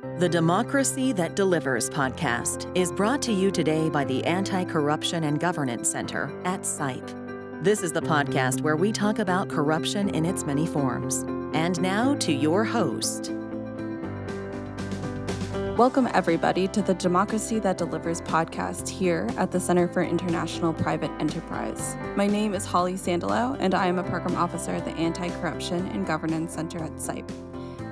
The Democracy That Delivers podcast is brought to you today by the Anti-Corruption and Governance Center at CIPE. This is the podcast where we talk about corruption in its many forms. And now to your host. Welcome, everybody, to the Democracy That Delivers podcast here at the Center for International Private Enterprise. My name is Holly Sandelow, and I am a program officer at the Anti-Corruption and Governance Center at CIPE.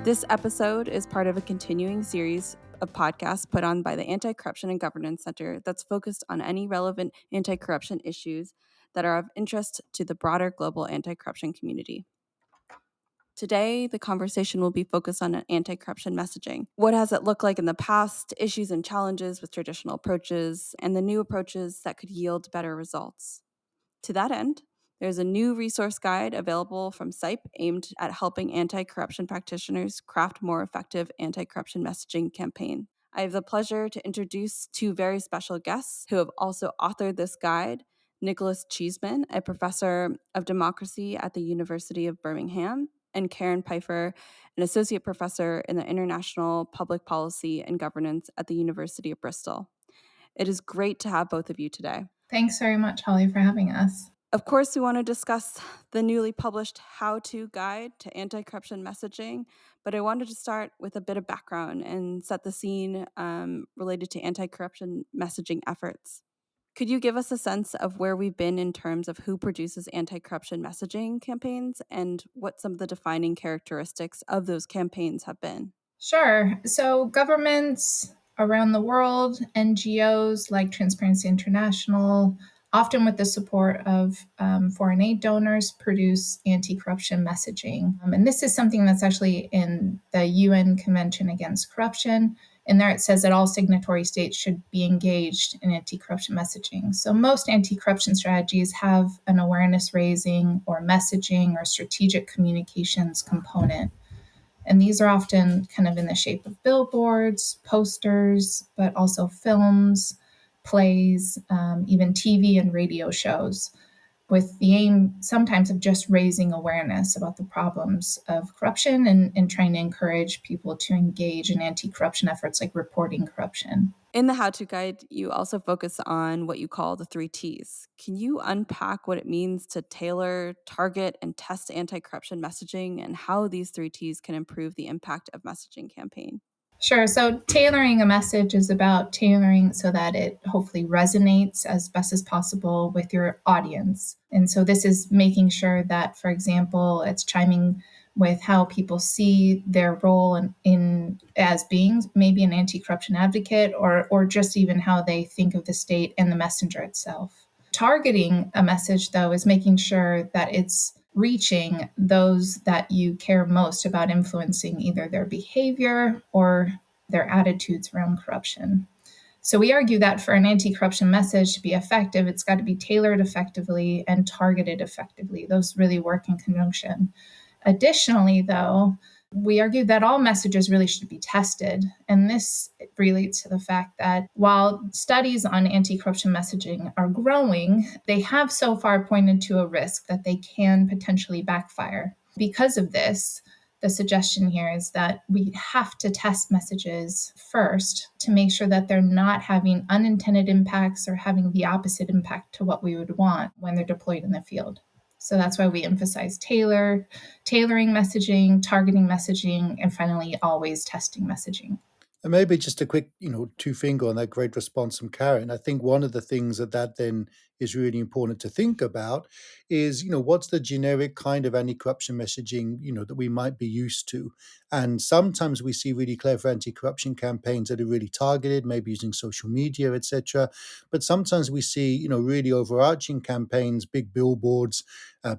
This episode is part of a continuing series of podcasts put on by the Anti-Corruption and Governance Center that's focused on any relevant anti-corruption issues that are of interest to the broader global anti-corruption community. Today, the conversation will be focused on anti-corruption messaging. What has it looked like in the past, issues and challenges with traditional approaches, and the new approaches that could yield better results. To that end, there's a new resource guide available from CIPE aimed at helping anti-corruption practitioners craft more effective anti-corruption messaging campaign. I have the pleasure to introduce two very special guests who have also authored this guide. Nicholas Cheeseman, a professor of democracy at the University of Birmingham, and Karen Peiffer, an associate professor in the International Public Policy and Governance at the University of Bristol. It is great to have both of you today. Thanks very much, Holly, for having us. Of course, we want to discuss the newly published how-to guide to anti-corruption messaging, but I wanted to start with a bit of background and set the scene related to anti-corruption messaging efforts. Could you give us a sense of where we've been in terms of who produces anti-corruption messaging campaigns and what some of the defining characteristics of those campaigns have been? Sure. So governments around the world, NGOs like Transparency International, often with the support of foreign aid donors, produce anti-corruption messaging. And this is something that's actually in the UN Convention Against Corruption. And there it says that all signatory states should be engaged in anti-corruption messaging. So most anti-corruption strategies have an awareness raising or messaging or strategic communications component. And these are often kind of in the shape of billboards, posters, but also films, plays, even TV and radio shows, with the aim sometimes of just raising awareness about the problems of corruption and trying to encourage people to engage in anti-corruption efforts like reporting corruption. In the how-to guide, you also focus on what you call the 3 T's. Can you unpack what it means to tailor, target, and test anti-corruption messaging and how these 3 T's can improve the impact of messaging campaign? Sure. So tailoring a message is about tailoring so that it hopefully resonates as best as possible with your audience. And so this is making sure that, for example, it's chiming with how people see their role in as being maybe an anti-corruption advocate or just even how they think of the state and the messenger itself. Targeting a message, though, is making sure that it's reaching those that you care most about influencing either their behavior or their attitudes around corruption. So we argue that for an anti-corruption message to be effective, it's got to be tailored effectively and targeted effectively. Those really work in conjunction. Additionally, though, we argue that all messages really should be tested. And this relates to the fact that while studies on anti-corruption messaging are growing, they have so far pointed to a risk that they can potentially backfire. Because of this, the suggestion here is that we have to test messages first to make sure that they're not having unintended impacts or having the opposite impact to what we would want when they're deployed in the field. So that's why we emphasize tailoring messaging, targeting messaging, and finally, always testing messaging. And maybe just a quick, two-finger on that great response from Karen. I think one of the things that then is really important to think about is, what's the generic kind of anti-corruption messaging, that we might be used to. And sometimes we see really clever anti-corruption campaigns that are really targeted, maybe using social media, etc. But sometimes we see, really overarching campaigns, big billboards,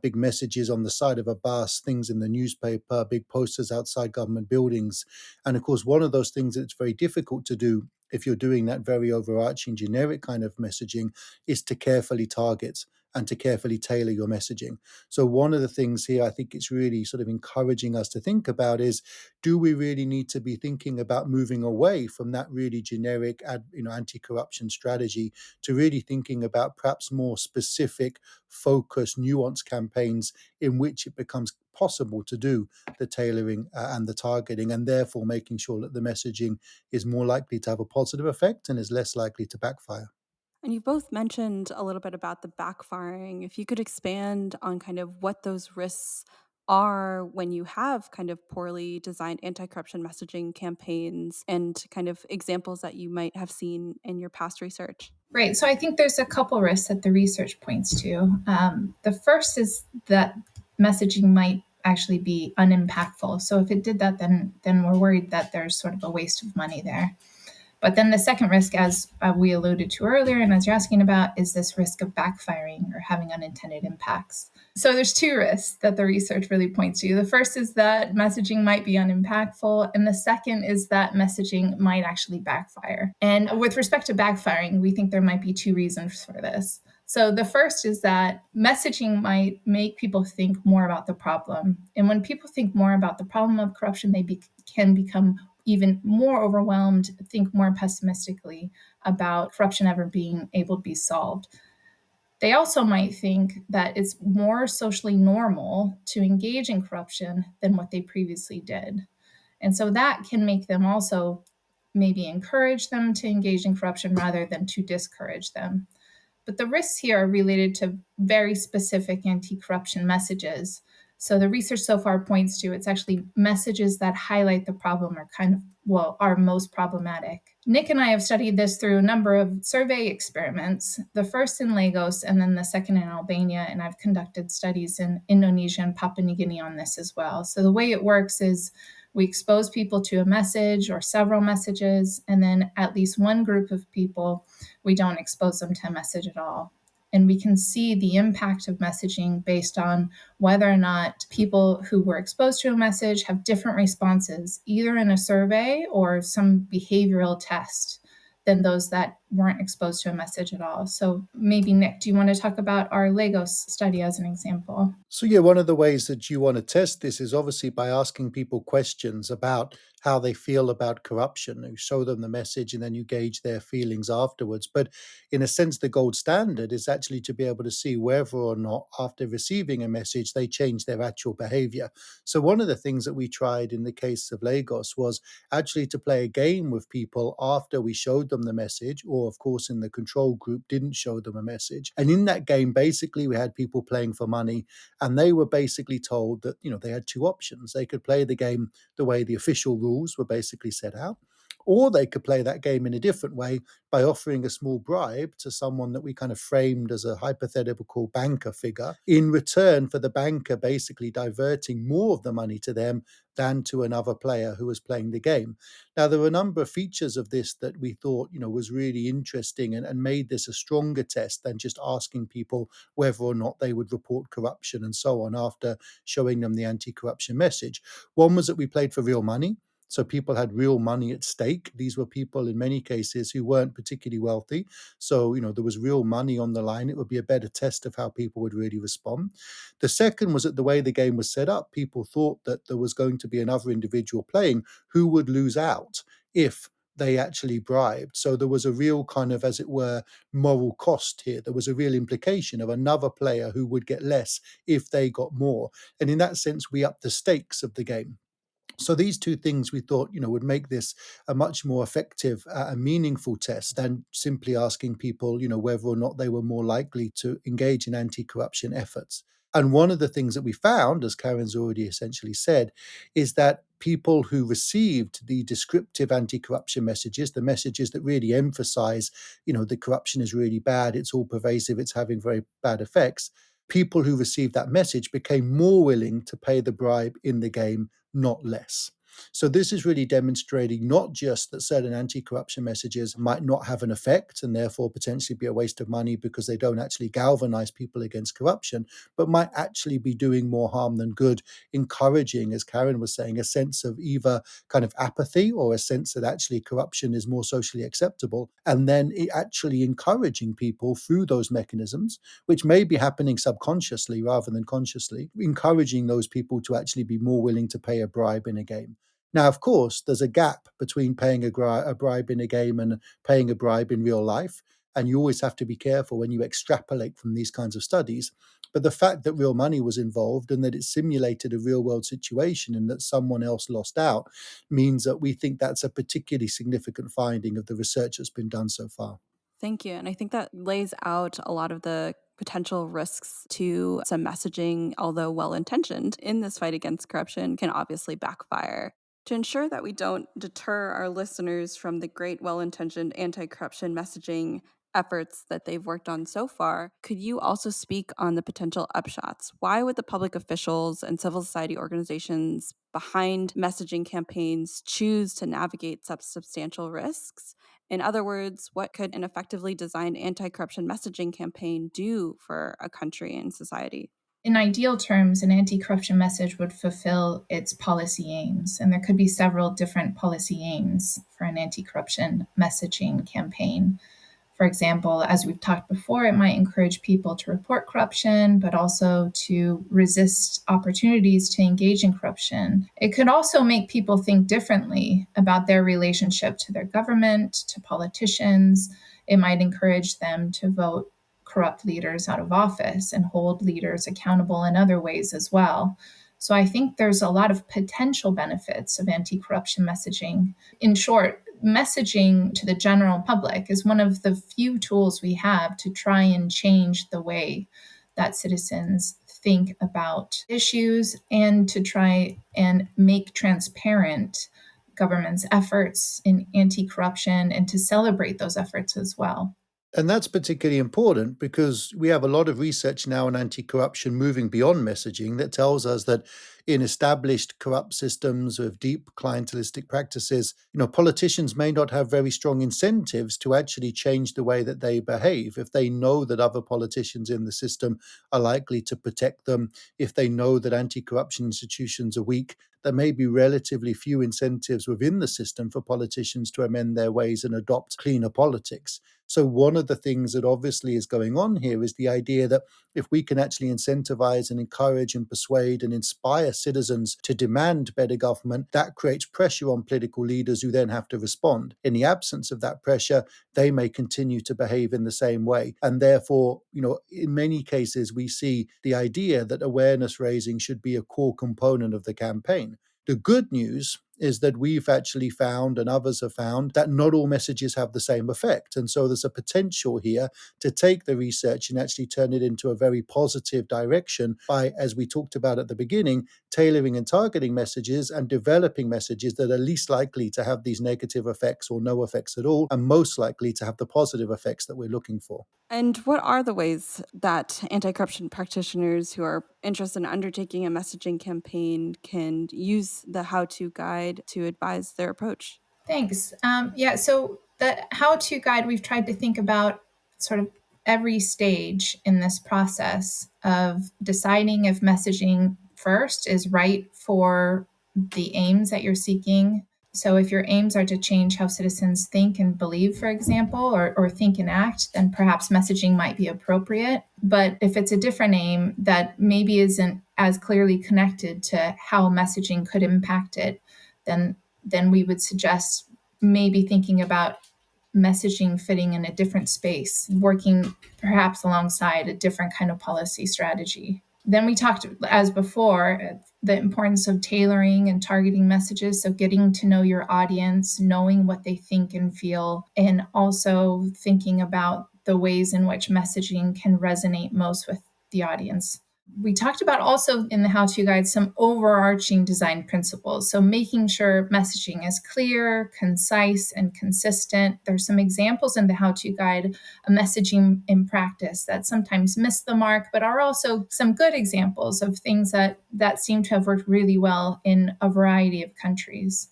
big messages on the side of a bus, things in the newspaper, big posters outside government buildings. And of course, one of those things that's very difficult to do if you're doing that very overarching generic kind of messaging is to carefully target and to carefully tailor your messaging. So one of the things here I think it's really sort of encouraging us to think about is, do we really need to be thinking about moving away from that really generic anti-corruption strategy to really thinking about perhaps more specific, focused, nuanced campaigns in which it becomes possible to do the tailoring and the targeting, and therefore making sure that the messaging is more likely to have a positive effect and is less likely to backfire. And you both mentioned a little bit about the backfiring. If you could expand on kind of what those risks are when you have kind of poorly designed anti corruption messaging campaigns and kind of examples that you might have seen in your past research. Right. So I think there's a couple risks that the research points to. The first is that messaging might actually be unimpactful. So if it did that, then we're worried that there's sort of a waste of money there. But then the second risk, as we alluded to earlier, and as you're asking about, is this risk of backfiring or having unintended impacts. So there's two risks that the research really points to. The first is that messaging might be unimpactful, and the second is that messaging might actually backfire. And with respect to backfiring, we think there might be two reasons for this. So the first is that messaging might make people think more about the problem. And when people think more about the problem of corruption, they can become even more overwhelmed, think more pessimistically about corruption ever being able to be solved. They also might think that it's more socially normal to engage in corruption than what they previously did. And so that can make them also maybe encourage them to engage in corruption rather than to discourage them. But the risks here are related to very specific anti-corruption messages. So the research so far points to it's actually messages that highlight the problem are most problematic. Nick and I have studied this through a number of survey experiments, the first in Lagos and then the second in Albania, and I've conducted studies in Indonesia and Papua New Guinea on this as well. So the way it works is we expose people to a message or several messages, and then at least one group of people, we don't expose them to a message at all. And we can see the impact of messaging based on whether or not people who were exposed to a message have different responses, either in a survey or some behavioral test, than those that weren't exposed to a message at all. So maybe, Nick, do you want to talk about our Lagos study as an example? So, yeah, one of the ways that you want to test this is obviously by asking people questions about how they feel about corruption. You show them the message and then you gauge their feelings afterwards. But in a sense, the gold standard is actually to be able to see whether or not, after receiving a message, they change their actual behavior. So, one of the things that we tried in the case of Lagos was actually to play a game with people after we showed them the message, or of course, in the control group, didn't show them a message. And in that game, basically, we had people playing for money. And they were basically told that, they had two options. They could play the game the way the official rules were basically set out, or they could play that game in a different way by offering a small bribe to someone that we kind of framed as a hypothetical banker figure, in return for the banker basically diverting more of the money to them than to another player who was playing the game. Now, there were a number of features of this that we thought, was really interesting and made this a stronger test than just asking people whether or not they would report corruption and so on after showing them the anti-corruption message. One was that we played for real money. So people had real money at stake. These were people in many cases who weren't particularly wealthy. So, there was real money on the line. It would be a better test of how people would really respond. The second was that the way the game was set up, people thought that there was going to be another individual playing who would lose out if they actually bribed. So there was a real kind of, as it were, moral cost here. There was a real implication of another player who would get less if they got more. And in that sense, we upped the stakes of the game. So these two things we thought, would make this a much more effective and meaningful test than simply asking people, whether or not they were more likely to engage in anti-corruption efforts. And one of the things that we found, as Karen's already essentially said, is that people who received the descriptive anti-corruption messages, the messages that really emphasize, the corruption is really bad, it's all pervasive, it's having very bad effects, people who received that message became more willing to pay the bribe in the game, not less. So this is really demonstrating not just that certain anti-corruption messages might not have an effect and therefore potentially be a waste of money because they don't actually galvanize people against corruption, but might actually be doing more harm than good, encouraging, as Karen was saying, a sense of either kind of apathy or a sense that actually corruption is more socially acceptable, and then actually encouraging people through those mechanisms, which may be happening subconsciously rather than consciously, encouraging those people to actually be more willing to pay a bribe in a game. Now, of course, there's a gap between paying a bribe in a game and paying a bribe in real life. And you always have to be careful when you extrapolate from these kinds of studies. But the fact that real money was involved and that it simulated a real world situation and that someone else lost out means that we think that's a particularly significant finding of the research that's been done so far. Thank you. And I think that lays out a lot of the potential risks to some messaging, although well intentioned, in this fight against corruption can obviously backfire. To ensure that we don't deter our listeners from the great well intentioned anti corruption messaging efforts that they've worked on so far, could you also speak on the potential upshots? Why would the public officials and civil society organizations behind messaging campaigns choose to navigate such substantial risks? In other words, what could an effectively designed anti corruption messaging campaign do for a country and society? In ideal terms, an anti corruption message would fulfill its policy aims, and there could be several different policy aims for an anti corruption messaging campaign. For example, as we've talked before, it might encourage people to report corruption, but also to resist opportunities to engage in corruption. It could also make people think differently about their relationship to their government, to politicians. It might encourage them to vote corrupt leaders out of office and hold leaders accountable in other ways as well. So I think there's a lot of potential benefits of anti corruption messaging. In short, messaging to the general public is one of the few tools we have to try and change the way that citizens think about issues and to try and make transparent government's efforts in anti corruption and to celebrate those efforts as well. And that's particularly important because we have a lot of research now on anti-corruption moving beyond messaging that tells us that in established corrupt systems with deep clientelistic practices, politicians may not have very strong incentives to actually change the way that they behave. If they know that other politicians in the system are likely to protect them, if they know that anti-corruption institutions are weak, there may be relatively few incentives within the system for politicians to amend their ways and adopt cleaner politics. So one of the things that obviously is going on here is the idea that if we can actually incentivize and encourage and persuade and inspire citizens to demand better government, that creates pressure on political leaders who then have to respond. In the absence of that pressure, they may continue to behave in the same way. And therefore, in many cases, we see the idea that awareness raising should be a core component of the campaign. The good news is that we've actually found, and others have found, that not all messages have the same effect. And so there's a potential here to take the research and actually turn it into a very positive direction by, as we talked about at the beginning, tailoring and targeting messages and developing messages that are least likely to have these negative effects or no effects at all, and most likely to have the positive effects that we're looking for. And what are the ways that anti corruption practitioners who are interested in undertaking a messaging campaign can use the how to guide to advise their approach? Thanks. So the how to guide, we've tried to think about sort of every stage in this process of deciding if messaging first is right for the aims that you're seeking. So if your aims are to change how citizens think and believe, for example, or think and act, then perhaps messaging might be appropriate. But if it's a different aim that maybe isn't as clearly connected to how messaging could impact it, then we would suggest maybe thinking about messaging fitting in a different space, working perhaps alongside a different kind of policy strategy. Then we talked, as before, the importance of tailoring and targeting messages. So getting to know your audience, knowing what they think and feel, and also thinking about the ways in which messaging can resonate most with the audience. We talked about also in the how-to guide some overarching design principles. So making sure messaging is clear, concise, and consistent. There's some examples in the how-to guide of messaging in practice that sometimes miss the mark, but are also some good examples of things that seem to have worked really well in a variety of countries.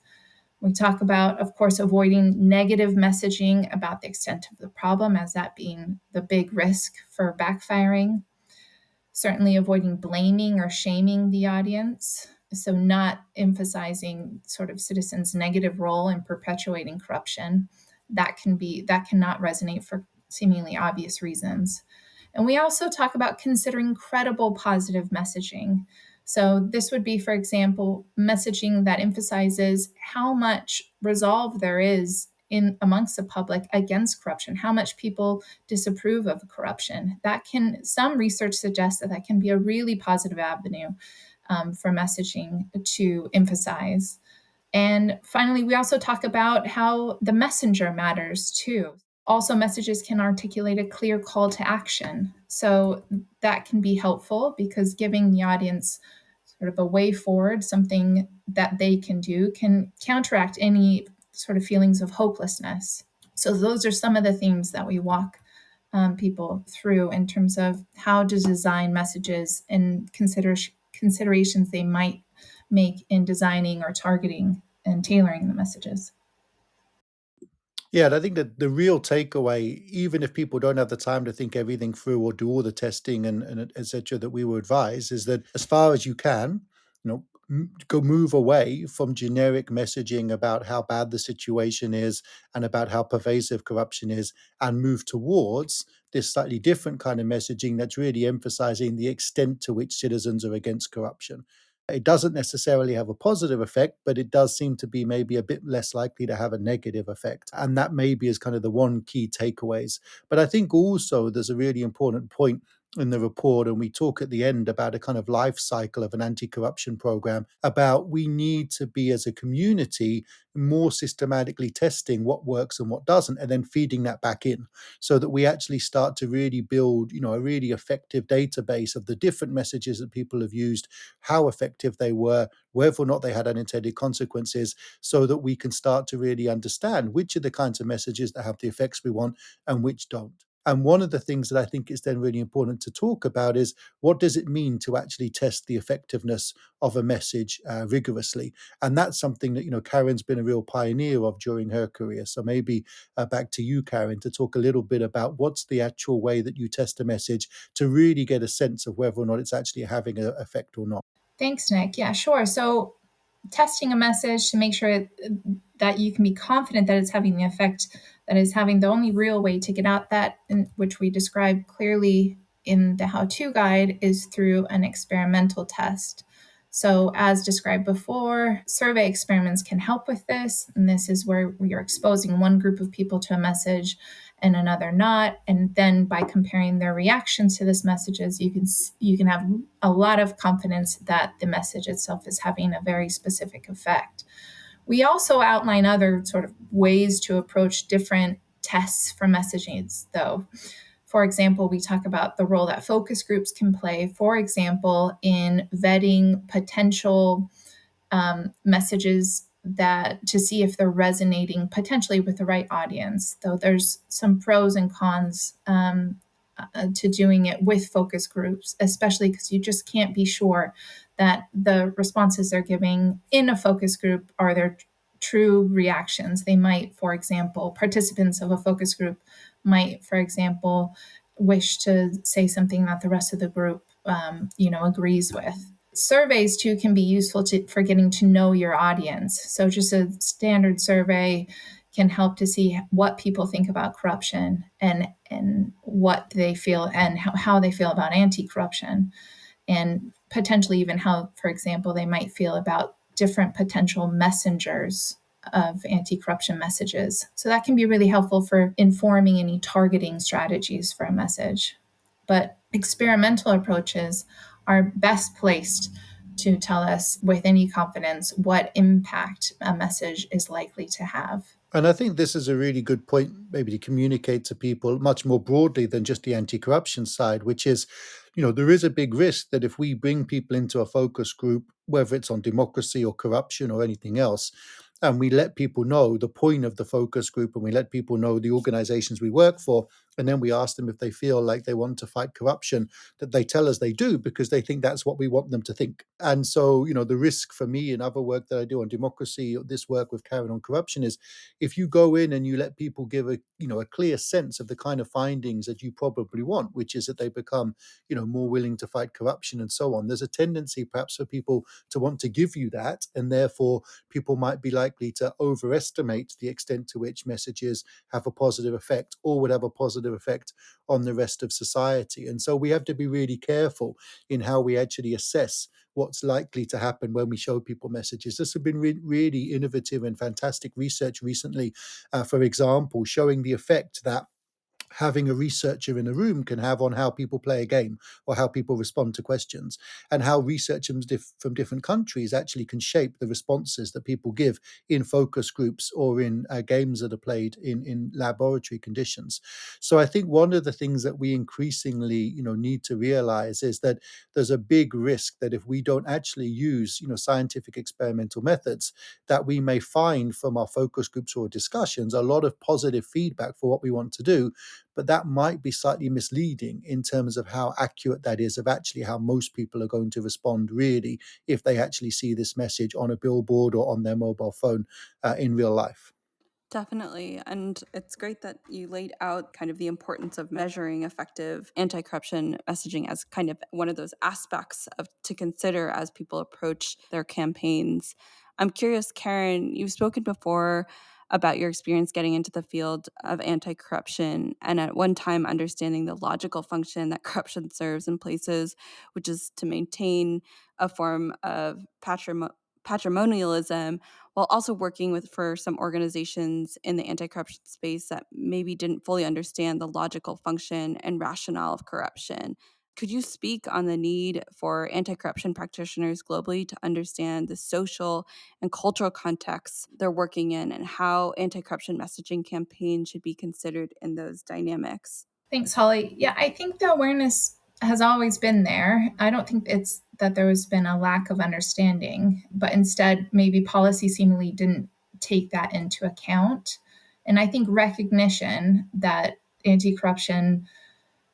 We talk about, of course, avoiding negative messaging about the extent of the problem, as that being the big risk for backfiring. Certainly avoiding blaming or shaming the audience. So not emphasizing sort of citizens' negative role in perpetuating corruption. That cannot resonate for seemingly obvious reasons. And we also talk about considering credible positive messaging. So this would be, for example, messaging that emphasizes how much resolve there is in amongst the public against corruption, how much people disapprove of corruption. Some research suggests that can be a really positive avenue for messaging to emphasize. And finally, we also talk about how the messenger matters too. Also, messages can articulate a clear call to action. So that can be helpful because giving the audience sort of a way forward, something that they can do, can counteract any sort of feelings of hopelessness. So those are some of the themes that we walk people through in terms of how to design messages and considerations they might make in designing or targeting and tailoring the messages. Yeah, and I think that the real takeaway, even if people don't have the time to think everything through or do all the testing and et cetera that we would advise, is that as far as you can, go move away from generic messaging about how bad the situation is and about how pervasive corruption is, and move towards this slightly different kind of messaging that's really emphasizing the extent to which citizens are against corruption. It doesn't necessarily have a positive effect, but it does seem to be maybe a bit less likely to have a negative effect. And that maybe is kind of the one key takeaways. But I think also there's a really important point in the report, and we talk at the end about a kind of life cycle of an anti-corruption program, about we need to be, as a community, more systematically testing what works and what doesn't, and then feeding that back in, so that we actually start to really build, a really effective database of the different messages that people have used, how effective they were, whether or not they had unintended consequences, so that we can start to really understand which are the kinds of messages that have the effects we want and which don't. And one of the things that I think is then really important to talk about is, what does it mean to actually test the effectiveness of a message rigorously? And that's something that, Karen's been a real pioneer of during her career. So maybe back to you, Karen, to talk a little bit about what's the actual way that you test a message to really get a sense of whether or not it's actually having an effect or not. Thanks, Nick. Yeah, sure. So testing a message to make sure that you can be confident that it's having the effect that is having, the only real way to get out that, in which we describe clearly in the how-to guide, is through an experimental test. So as described before, survey experiments can help with this. And this is where you're exposing one group of people to a message and another not. And then by comparing their reactions to this messages, you can have a lot of confidence that the message itself is having a very specific effect. We also outline other sort of ways to approach different tests for messaging, though. For example, we talk about the role that focus groups can play, for example, in vetting potential messages that to see if they're resonating potentially with the right audience. Though there's some pros and cons to doing it with focus groups, especially because you just can't be sure that the responses they're giving in a focus group are their true reactions. They might, for example, participants of a focus group might, for example, wish to say something that the rest of the group, agrees with. Surveys too can be useful for getting to know your audience. So just a standard survey can help to see what people think about corruption and what they feel and how they feel about anti-corruption, and potentially even how, for example, they might feel about different potential messengers of anti-corruption messages. So that can be really helpful for informing any targeting strategies for a message. But experimental approaches are best placed to tell us with any confidence what impact a message is likely to have. And I think this is a really good point, maybe to communicate to people much more broadly than just the anti-corruption side, which is, there is a big risk that if we bring people into a focus group, whether it's on democracy or corruption or anything else, and we let people know the point of the focus group, and we let people know the organizations we work for, and then we ask them if they feel like they want to fight corruption, that they tell us they do because they think that's what we want them to think. And so, the risk for me and other work that I do on democracy, this work with Karen on corruption, is if you go in and you let people give a clear sense of the kind of findings that you probably want, which is that they become, more willing to fight corruption and so on, there's a tendency perhaps for people to want to give you that, and therefore people might be likely to overestimate the extent to which messages have a positive effect or would have a positive effect on the rest of society. And so we have to be really careful in how we actually assess what's likely to happen when we show people messages. This has been really innovative and fantastic research recently, for example, showing the effect that having a researcher in a room can have on how people play a game or how people respond to questions, and how researchers from different countries actually can shape the responses that people give in focus groups or in games that are played in laboratory conditions. So I think one of the things that we increasingly need to realize is that there's a big risk that if we don't actually use scientific experimental methods, that we may find from our focus groups or discussions a lot of positive feedback for what we want to do, but that might be slightly misleading in terms of how accurate that is of actually how most people are going to respond really if they actually see this message on a billboard or on their mobile phone in real life. Definitely. And it's great that you laid out kind of the importance of measuring effective anti corruption messaging as kind of one of those aspects of to consider as people approach their campaigns. I'm curious, Karen, you've spoken before about your experience getting into the field of anti corruption and at one time understanding the logical function that corruption serves in places, which is to maintain a form of patrimonialism, while also working with for some organizations in the anti-corruption space that maybe didn't fully understand the logical function and rationale of corruption. Could you speak on the need for anti-corruption practitioners globally to understand the social and cultural contexts they're working in and how anti-corruption messaging campaigns should be considered in those dynamics? Thanks, Holly. Yeah, I think the awareness has always been there. I don't think it's that there has been a lack of understanding, but instead, maybe policy seemingly didn't take that into account. And I think recognition that anti corruption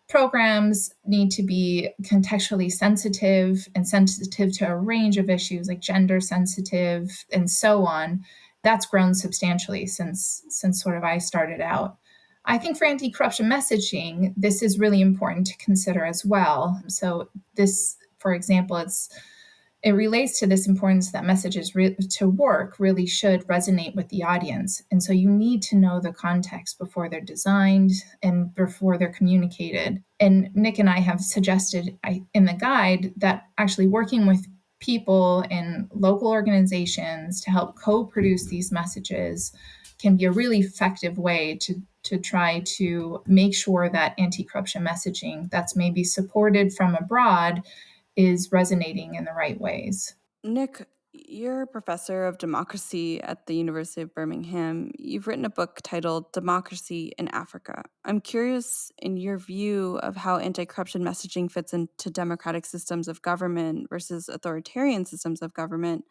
programs need to be contextually sensitive and sensitive to a range of issues like gender sensitive and so on, that's grown substantially since sort of I started out. I think for anti-corruption messaging, this is really important to consider as well. So this, for example, it relates to this importance that messages to work really should resonate with the audience. And so you need to know the context before they're designed and before they're communicated. And Nick and I have suggested in the guide that actually working with people in local organizations to help co-produce these messages can be a really effective way to try to make sure that anti-corruption messaging that's maybe supported from abroad is resonating in the right ways. Nick, you're a professor of democracy at the University of Birmingham. You've written a book titled Democracy in Africa. I'm curious, in your view, of how anti corruption messaging fits into democratic systems of government versus authoritarian systems of government.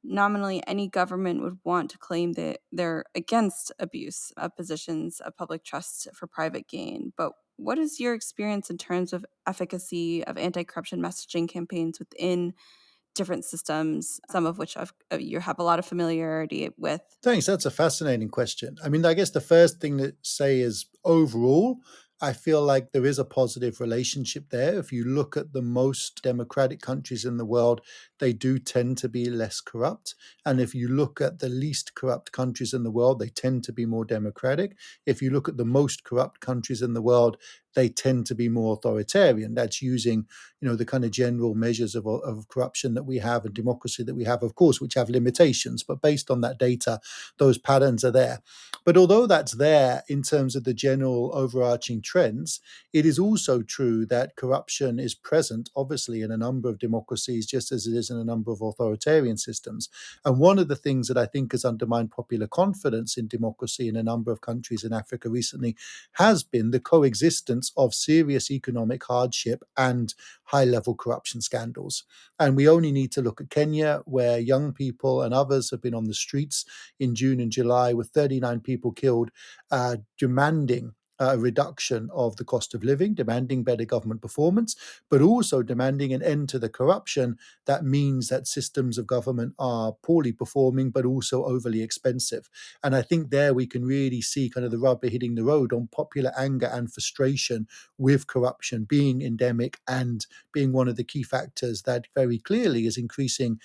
Nominally, any government would want to claim that they're against abuse of positions of public trust for private gain. But what is your experience in terms of efficacy of anti corruption messaging campaigns within different systems, some of which you have a lot of familiarity with? Thanks. That's a fascinating question. I mean, I guess the first thing to say is overall, I feel like there is a positive relationship there. If you look at the most democratic countries in the world, they do tend to be less corrupt. And if you look at the least corrupt countries in the world, they tend to be more democratic. If you look at the most corrupt countries in the world, they tend to be more authoritarian. That's using, the kind of general measures of corruption that we have and democracy that we have, of course, which have limitations. But based on that data, those patterns are there. But although that's there in terms of the general overarching trends, it is also true that corruption is present, obviously, in a number of democracies, just as it is in a number of authoritarian systems. And one of the things that I think has undermined popular confidence in democracy in a number of countries in Africa recently has been the coexistence of serious economic hardship and high-level corruption scandals. And we only need to look at Kenya, where young people and others have been on the streets in June and July with 39 people killed, demanding a reduction of the cost of living, demanding better government performance, but also demanding an end to the corruption that means that systems of government are poorly performing, but also overly expensive. And I think there we can really see kind of the rubber hitting the road on popular anger and frustration with corruption being endemic and being one of the key factors that very clearly is increasing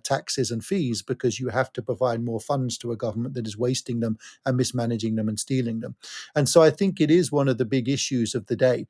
taxes and fees, because you have to provide more funds to a government that is wasting them and mismanaging them and stealing them. And so I think it is one of the big issues of the day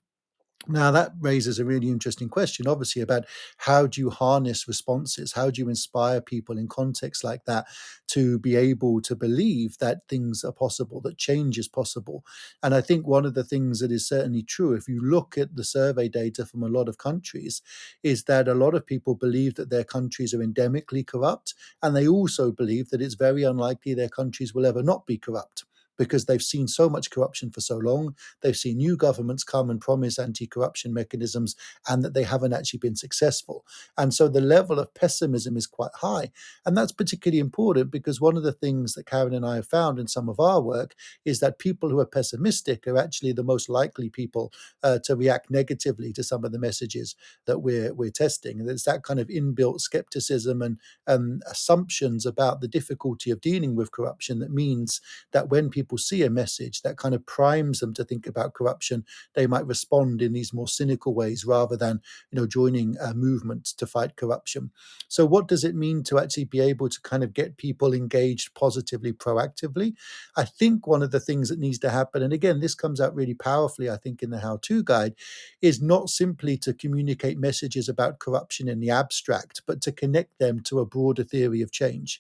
Now, that raises a really interesting question, obviously, about how do you harness responses? How do you inspire people in contexts like that to be able to believe that things are possible, that change is possible? And I think one of the things that is certainly true, if you look at the survey data from a lot of countries, is that a lot of people believe that their countries are endemically corrupt. And they also believe that it's very unlikely their countries will ever not be corrupt, because they've seen so much corruption for so long. They've seen new governments come and promise anti-corruption mechanisms, and that they haven't actually been successful. And so the level of pessimism is quite high. And that's particularly important, because one of the things that Karen and I have found in some of our work is that people who are pessimistic are actually the most likely people to react negatively to some of the messages that we're testing. And there's that kind of inbuilt skepticism and assumptions about the difficulty of dealing with corruption that means that when people see a message that kind of primes them to think about corruption, they might respond in these more cynical ways rather than, joining a movement to fight corruption. So what does it mean to actually be able to kind of get people engaged positively, proactively? I think one of the things that needs to happen, and again, this comes out really powerfully, I think, in the how-to guide, is not simply to communicate messages about corruption in the abstract, but to connect them to a broader theory of change.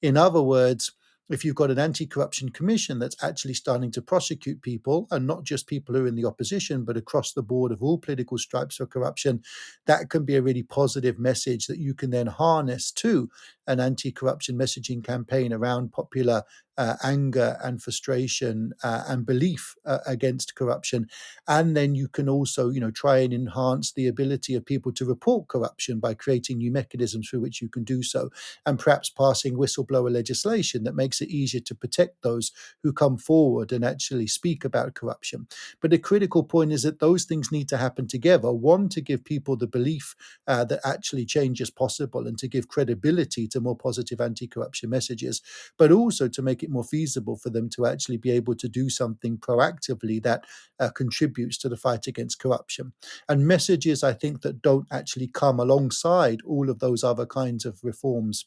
In other words, if you've got an anti-corruption commission that's actually starting to prosecute people, and not just people who are in the opposition, but across the board of all political stripes for corruption, that can be a really positive message that you can then harness to an anti-corruption messaging campaign around popular anger and frustration and belief against corruption. And then you can also, try and enhance the ability of people to report corruption by creating new mechanisms through which you can do so, and perhaps passing whistleblower legislation that makes it easier to protect those who come forward and actually speak about corruption. But the critical point is that those things need to happen together. One, to give people the belief that actually change is possible, and to give credibility to more positive anti-corruption messages, but also to make it more feasible for them to actually be able to do something proactively that contributes to the fight against corruption. And messages, I think, that don't actually come alongside all of those other kinds of reforms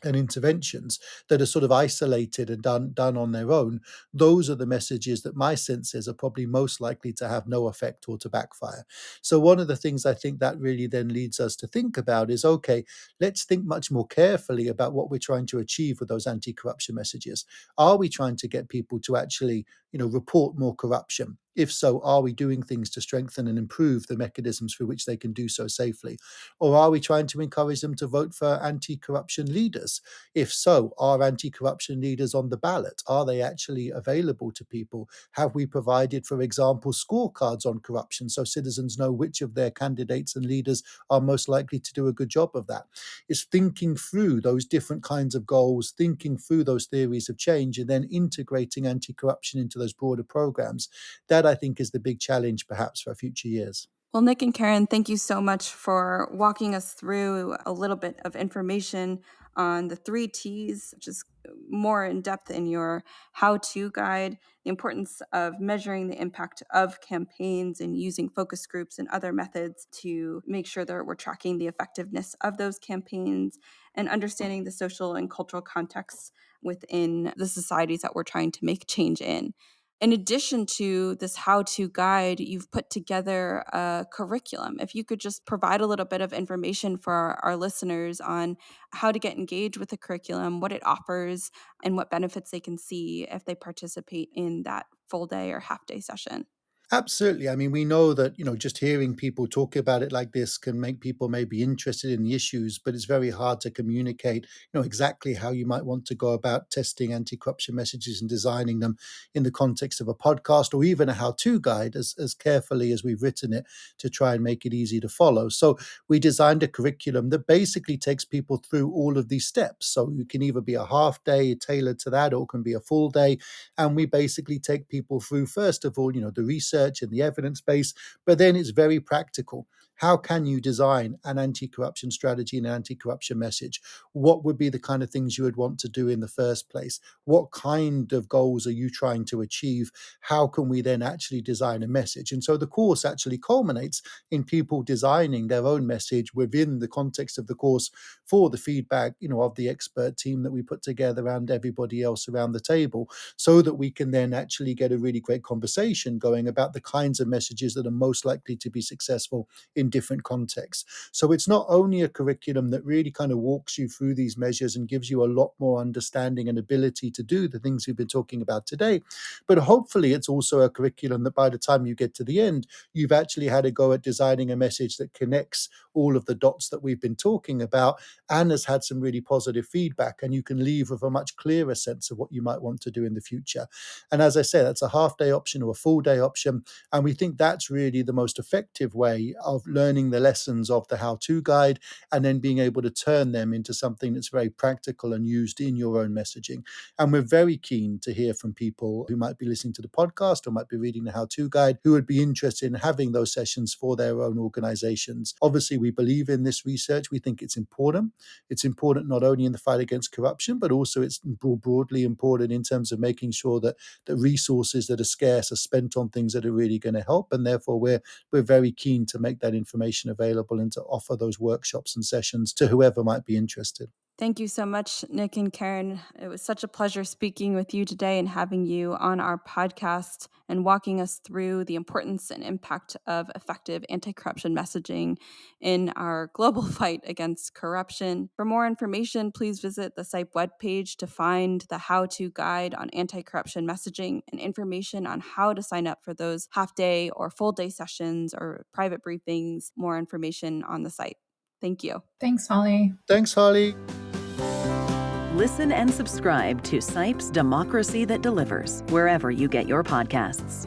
and interventions, that are sort of isolated and done on their own, those are the messages that my sense is are probably most likely to have no effect or to backfire. So one of the things I think that really then leads us to think about is, okay, let's think much more carefully about what we're trying to achieve with those anti-corruption messages. Are we trying to get people to actually, report more corruption? If so, are we doing things to strengthen and improve the mechanisms through which they can do so safely? Or are we trying to encourage them to vote for anti-corruption leaders? If so, are anti-corruption leaders on the ballot? Are they actually available to people? Have we provided, for example, scorecards on corruption so citizens know which of their candidates and leaders are most likely to do a good job of that? It's thinking through those different kinds of goals, thinking through those theories of change, and then integrating anti-corruption into those broader programs. That, I think, is the big challenge perhaps for future years. Well, Nick and Karen, thank you so much for walking us through a little bit of information on the 3 T's, which is more in depth in your how-to guide, the importance of measuring the impact of campaigns and using focus groups and other methods to make sure that we're tracking the effectiveness of those campaigns, and understanding the social and cultural contexts within the societies that we're trying to make change in. In addition to this how-to guide, you've put together a curriculum. If you could just provide a little bit of information for our listeners on how to get engaged with the curriculum, what it offers, and what benefits they can see if they participate in that full day or half day session. Absolutely. I mean, we know that, just hearing people talk about it like this can make people maybe interested in the issues, but it's very hard to communicate, exactly how you might want to go about testing anti-corruption messages and designing them in the context of a podcast or even a how-to guide as carefully as we've written it to try and make it easy to follow. So we designed a curriculum that basically takes people through all of these steps. So you can either be a half day tailored to that, or it can be a full day. And we basically take people through, first of all, the research and the evidence base, but then it's very practical. how can you design an anti-corruption strategy and an anti-corruption message? What would be the kind of things you would want to do in the first place? What kind of goals are you trying to achieve? How can we then actually design a message? And so the course actually culminates in people designing their own message within the context of the course for the feedback, of the expert team that we put together and everybody else around the table, so that we can then actually get a really great conversation going about the kinds of messages that are most likely to be successful in different contexts. So it's not only a curriculum that really kind of walks you through these measures and gives you a lot more understanding and ability to do the things we've been talking about today, but hopefully it's also a curriculum that by the time you get to the end, you've actually had a go at designing a message that connects all of the dots that we've been talking about and has had some really positive feedback, and you can leave with a much clearer sense of what you might want to do in the future. And as I said, that's a half-day option or a full-day option, and we think that's really the most effective way of learning the lessons of the how-to guide and then being able to turn them into something that's very practical and used in your own messaging. And we're very keen to hear from people who might be listening to the podcast or might be reading the how-to guide who would be interested in having those sessions for their own organizations. Obviously, we believe in this research. We think it's important. It's important not only in the fight against corruption, but also it's broadly important in terms of making sure that the resources that are scarce are spent on things that are really going to help. And therefore, we're very keen to make that information available and to offer those workshops and sessions to whoever might be interested. Thank you so much, Nick and Karen. It was such a pleasure speaking with you today and having you on our podcast and walking us through the importance and impact of effective anti-corruption messaging in our global fight against corruption. For more information, please visit the SIPE webpage to find the how-to guide on anti-corruption messaging and information on how to sign up for those half-day or full-day sessions or private briefings. More information on the site. Thank you. Thanks, Holly. Thanks, Holly. Listen and subscribe to SIPE's Democracy That Delivers wherever you get your podcasts.